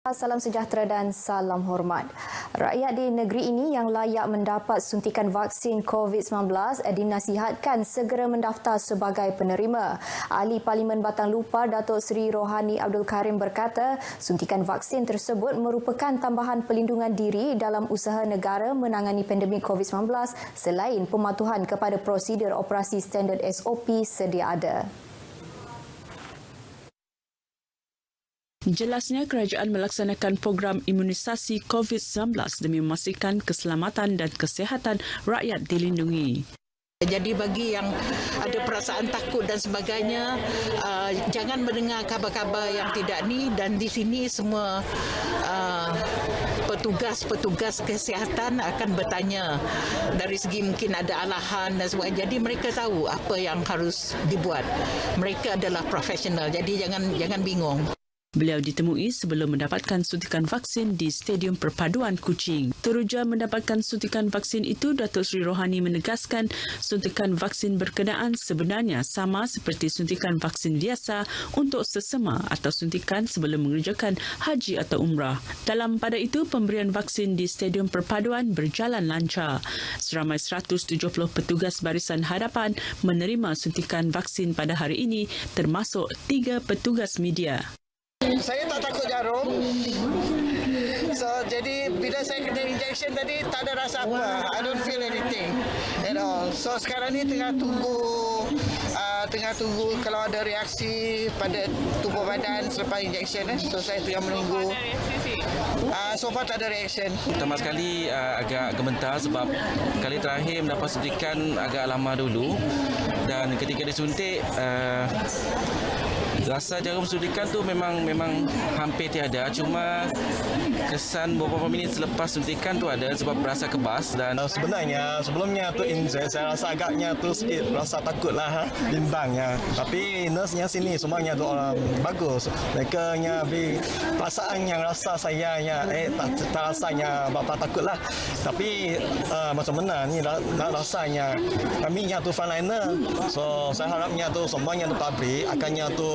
Salam sejahtera dan salam hormat. Rakyat di negeri ini yang layak mendapat suntikan vaksin COVID-19 dinasihatkan segera mendaftar sebagai penerima. Ahli Parlimen Batang Lupar Datuk Seri Rohani Abdul Karim berkata, suntikan vaksin tersebut merupakan tambahan pelindungan diri dalam usaha negara menangani pandemik COVID-19 selain pematuhan kepada prosedur operasi standard SOP sedia ada. Jelasnya kerajaan melaksanakan program imunisasi COVID-19 demi memastikan keselamatan dan kesihatan rakyat dilindungi. Jadi bagi yang ada perasaan takut dan sebagainya, jangan mendengar khabar-khabar yang tidak ni, dan di sini semua petugas kesihatan akan bertanya dari segi mungkin ada alahan dan sebagainya. Jadi mereka tahu apa yang harus dibuat. Mereka adalah profesional, jadi jangan bingung. Beliau ditemui sebelum mendapatkan suntikan vaksin di Stadium Perpaduan Kuching. Teruja mendapatkan suntikan vaksin itu, Datuk Seri Rohani menegaskan suntikan vaksin berkenaan sebenarnya sama seperti suntikan vaksin biasa untuk sesama atau suntikan sebelum mengerjakan haji atau umrah. Dalam pada itu, pemberian vaksin di Stadium Perpaduan berjalan lancar. Seramai 170 petugas Barisan Hadapan menerima suntikan vaksin pada hari ini, termasuk 3 petugas media. Saya tak takut jarum. Jadi bila saya kena injection tadi tak ada rasa apa. I don't feel anything at all. So sekarang ni tengah tunggu kalau ada reaksi pada tubuh badan selepas injection. So saya tengah menunggu. So far tak ada reaction. Pertama sekali agak gemetar sebab kali terakhir mendapat suntikan agak lama dulu, dan ketika disuntik rasa jarum suntikan tu memang hampir tiada, cuma kesan beberapa minit selepas suntikan tu ada sebab rasa kebas. Dan sebenarnya sebelumnya tu injek saya rasa agaknya tu sikit rasa takutlah bimbangnya, tapi nurse-nya sini semuanya tu orang bagus. Mereka nya perasaan yang rasa saya tak rasanya bapa takutlah, tapi macam mana ni rasanya kami nya tu frontliner, so saya harapnya tu semuanya tu pabrik akannya tu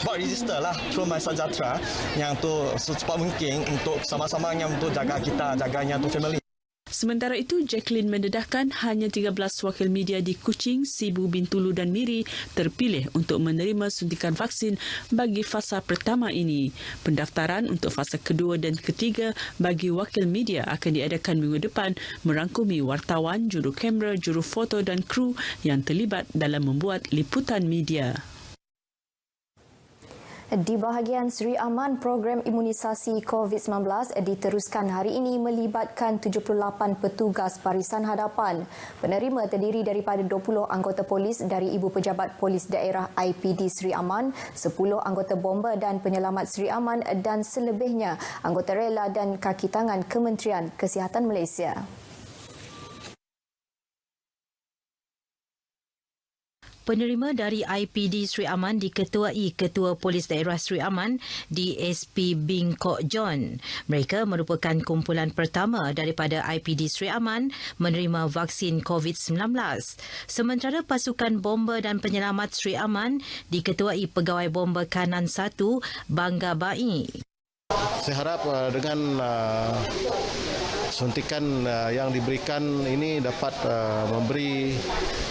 buat register lah through MySejahtera yang tu secepat mungkin untuk sama-samanya untuk jaganya tu family. Sementara itu, Jacqueline mendedahkan hanya 13 wakil media di Kuching, Sibu, Bintulu dan Miri terpilih untuk menerima suntikan vaksin bagi fasa pertama ini. Pendaftaran untuk fasa kedua dan ketiga bagi wakil media akan diadakan minggu depan, merangkumi wartawan, juru kamera, juru foto dan kru yang terlibat dalam membuat liputan media. Di bahagian Seri Aman, program imunisasi COVID-19 diteruskan hari ini melibatkan 78 petugas Barisan Hadapan. Penerima terdiri daripada 20 anggota polis dari Ibu Pejabat Polis Daerah IPD Seri Aman, 10 anggota bomba dan penyelamat Seri Aman dan selebihnya anggota rela dan kaki tangan Kementerian Kesihatan Malaysia. Penerima dari IPD Seri Aman diketuai Ketua Polis Daerah Seri Aman DSP Bing Kok John. Mereka merupakan kumpulan pertama daripada IPD Seri Aman menerima vaksin COVID-19. Sementara pasukan bomba dan penyelamat Seri Aman diketuai Pegawai Bomba Kanan 1 Bangga Bai. Saya harap dengan suntikan yang diberikan ini dapat memberi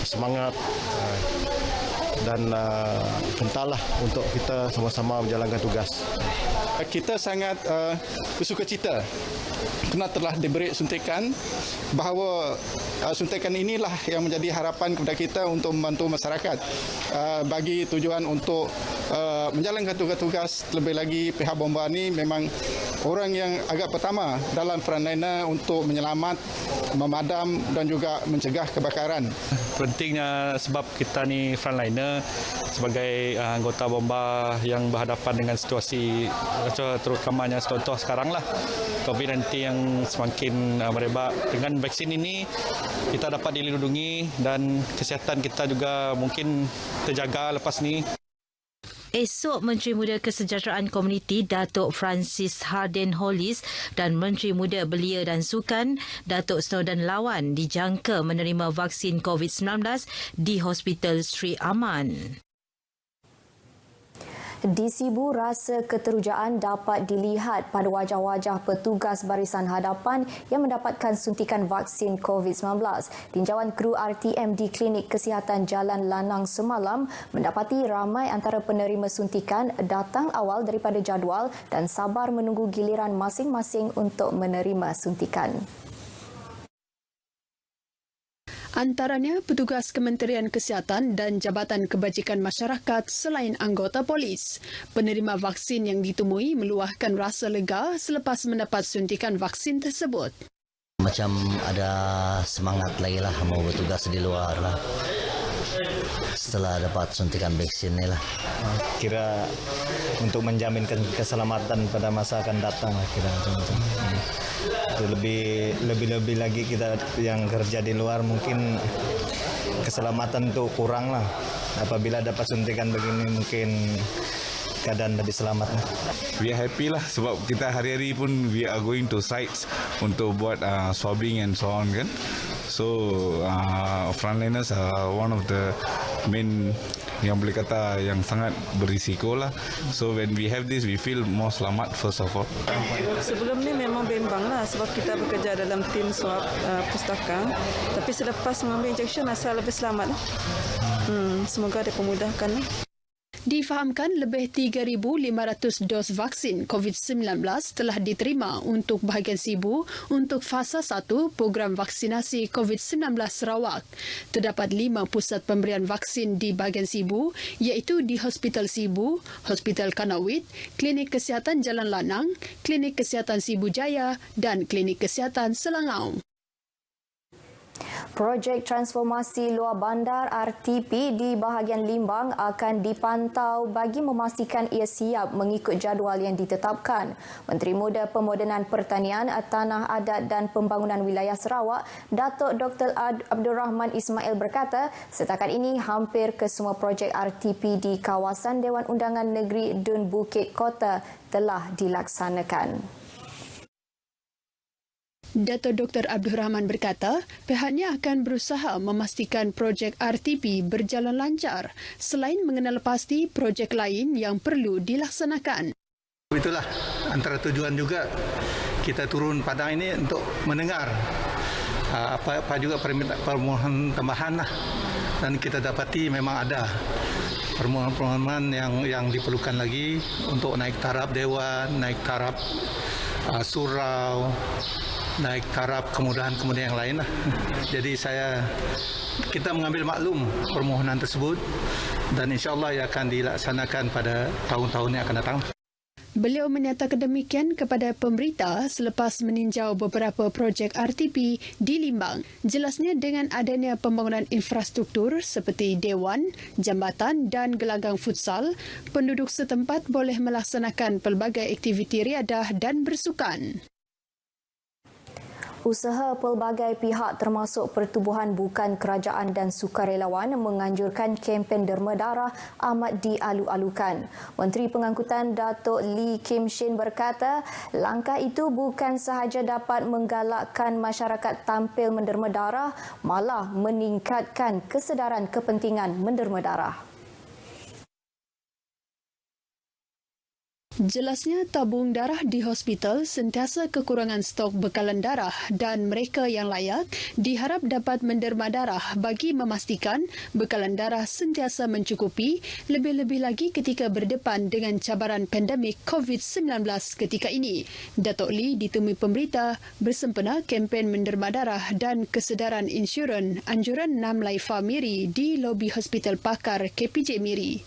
semangat dan kentallah untuk kita sama-sama menjalankan tugas. Kita sangat bersukacita kerana telah diberi suntikan, bahawa suntikan inilah yang menjadi harapan kepada kita untuk membantu masyarakat bagi tujuan untuk menjalankan tugas-tugas. Terlebih lagi pihak bomba ini memang orang yang agak pertama dalam frontliner untuk menyelamat, memadam dan juga mencegah kebakaran. Pentingnya sebab kita ni frontliner sebagai anggota bomba yang berhadapan dengan situasi terutamanya contoh sekarang lah COVID-19 yang semakin merebak. Dengan vaksin ini kita dapat dilindungi dan kesihatan kita juga mungkin terjaga lepas ni. Esok, Menteri Muda Kesejahteraan Komuniti Datuk Francis Harden Hollis dan Menteri Muda Belia dan Sukan Datuk Snowden Lawan dijangka menerima vaksin COVID-19 di Hospital Seri Aman. Di Sibu, rasa keterujaan dapat dilihat pada wajah-wajah petugas barisan hadapan yang mendapatkan suntikan vaksin COVID-19. Tinjauan kru RTM di Klinik Kesihatan Jalan Lanang semalam mendapati ramai antara penerima suntikan datang awal daripada jadual dan sabar menunggu giliran masing-masing untuk menerima suntikan. Antaranya petugas Kementerian Kesihatan dan Jabatan Kebajikan Masyarakat selain anggota polis. Penerima vaksin yang ditemui meluahkan rasa lega selepas mendapat suntikan vaksin tersebut. Macam ada semangat lagi lah mau bertugas di luar lah. Setelah dapat suntikan vaksin ni lah. Kira untuk menjaminkan keselamatan pada masa akan datang lah kira macam itu. Lebih lagi kita yang kerja di luar mungkin keselamatan tu kurang lah. Apabila dapat suntikan begini mungkin keadaan lebih selamat lah. We are happy lah sebab kita hari-hari pun we are going to sites untuk buat swabbing and so on kan. So frontliners are one of the main yang boleh kata yang sangat berisiko lah. So when we have this, we feel more selamat first of all. Sebelum ni memang bimbang lah sebab kita bekerja dalam tim swab pustaka. Tapi selepas mengambil injection, rasa lebih selamat. Semoga dipermudahkan. Difahamkan lebih 3,500 dos vaksin COVID-19 telah diterima untuk bahagian Sibu untuk fasa 1 program vaksinasi COVID-19 Sarawak. Terdapat 5 pusat pemberian vaksin di bahagian Sibu iaitu di Hospital Sibu, Hospital Kanawit, Klinik Kesihatan Jalan Lanang, Klinik Kesihatan Sibu Jaya dan Klinik Kesihatan Selangau. Projek transformasi luar bandar RTP di bahagian Limbang akan dipantau bagi memastikan ia siap mengikut jadual yang ditetapkan. Menteri Muda Pemodenan Pertanian, Tanah Adat dan Pembangunan Wilayah Sarawak, Datuk Dr. Abdul Rahman Ismail berkata, setakat ini hampir kesemua projek RTP di kawasan Dewan Undangan Negeri Dun Bukit Kota telah dilaksanakan. Dato' Dr. Abdul Rahman berkata, pihaknya akan berusaha memastikan projek RTP berjalan lancar selain mengenal pasti projek lain yang perlu dilaksanakan. Itulah antara tujuan juga kita turun padang ini untuk mendengar apa juga permohonan tambahan lah. Dan kita dapati memang ada permohonan yang diperlukan lagi untuk naik taraf dewan, naik taraf surau, naik taraf kemudahan yang lain lah. Jadi kita mengambil maklum permohonan tersebut dan insyaAllah ia akan dilaksanakan pada tahun-tahun yang akan datang. Beliau menyatakan demikian kepada pemberita selepas meninjau beberapa projek RTP di Limbang. Jelasnya dengan adanya pembangunan infrastruktur seperti dewan, jambatan dan gelanggang futsal, penduduk setempat boleh melaksanakan pelbagai aktiviti riadah dan bersukan. Usaha pelbagai pihak termasuk Pertubuhan Bukan Kerajaan dan Sukarelawan menganjurkan kempen derma darah amat dialu-alukan. Menteri Pengangkutan Datuk Lee Kim Shin berkata, langkah itu bukan sahaja dapat menggalakkan masyarakat tampil menderma darah, malah meningkatkan kesedaran kepentingan menderma darah. Jelasnya tabung darah di hospital sentiasa kekurangan stok bekalan darah dan mereka yang layak diharap dapat menderma darah bagi memastikan bekalan darah sentiasa mencukupi, lebih-lebih lagi ketika berdepan dengan cabaran pandemik COVID-19 ketika ini. Datuk Lee ditemui pemberita bersempena kempen menderma darah dan kesedaran insuran anjuran 6 Laifa Miri di lobi Hospital Pakar KPJ Miri.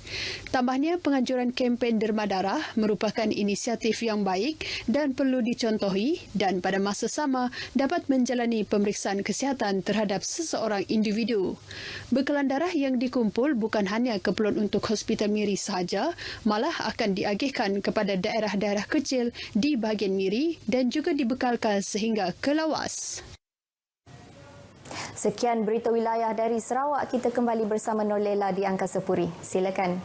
Tambahnya, penganjuran kempen derma darah merupakan inisiatif yang baik dan perlu dicontohi dan pada masa sama dapat menjalani pemeriksaan kesihatan terhadap seseorang individu. Bekalan darah yang dikumpul bukan hanya keperluan untuk Hospital Miri sahaja, malah akan diagihkan kepada daerah-daerah kecil di bahagian Miri dan juga dibekalkan sehingga ke Lawas. Sekian berita wilayah dari Sarawak. Kita kembali bersama Norlela di Angkasa Puri. Silakan.